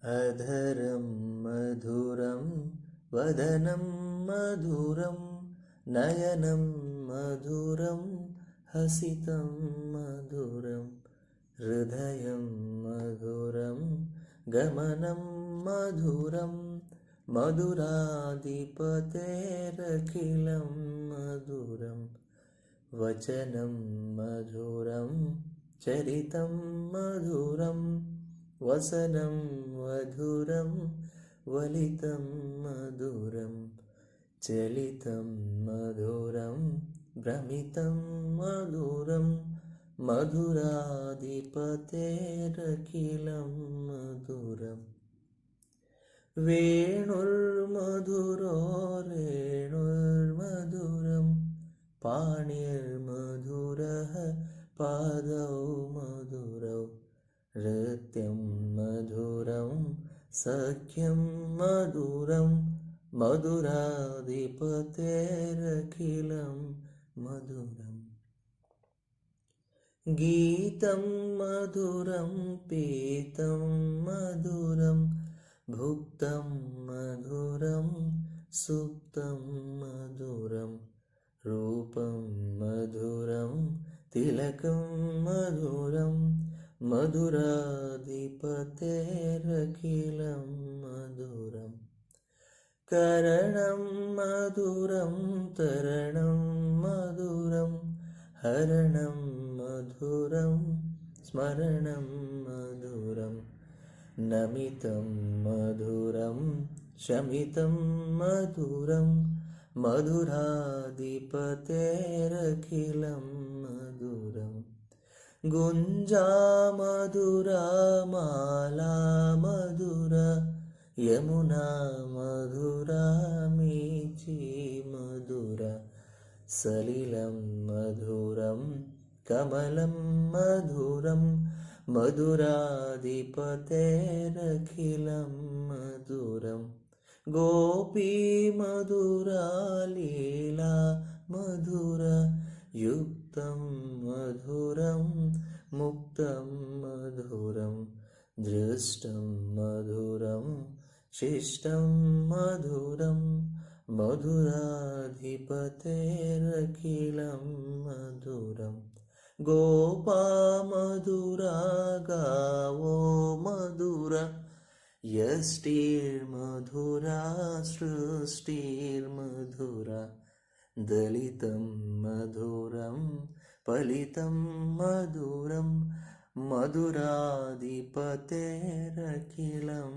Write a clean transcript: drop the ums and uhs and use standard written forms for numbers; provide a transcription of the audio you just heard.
अधरं मधुरं वदनं मधुरं नयनं मधुरं हसितं मधुरं हृदयं मधुरं गमनं मधुरं मधुराधिपतेरखिलं मधुरं वचनं मधुरं चरितं मधुरं वसनं मधुरं वलितं मधुरं चलितं मधुरं भ्रमितं मधुरं मधुराधिपतेरखिलं मधुरम् वेणुर्मधुरो रेणुर्मधुरं पाणिर्मधुरः पादौ मधुरौ नृत्यं मधुरं सख्यं मधुरं मधुराधिपतेरखिलं मधुरम् गीतं मधुरं पीतं मधुरं भुक्तं मधुरं सुप्तं मधुरं रूपं मधुरं तिलकं मधुरं मधुराधिपतेरखिलं मधुरम् करणं मधुरं तरणं मधुरं हरणं मधुरं स्मरणं मधुरं नमितं मधुरं शमितं मधुरं मधुराधिपतेरखिलं मधुरम् गुञ्जा मधुरा माला मधुरा यमुना मधुरा मीची मधुरा सलिलं मधुरं कमलं मधुरं मधुराधिपतेरखिलं मधुरं गोपी मधुरा लीला मधुरा युक्तं मधुरं मुक्तं मधुरं दृष्टं मधुरं शिष्टं मधुरं मधुराधिपतेरखिलं मधुरं गोपा मधुरा गावो मधुरा यष्टिर्मधुरा सृष्टिर्मधुरा दलितं मधुरं फलितं मधुरं मधुराधिपतेरखिलं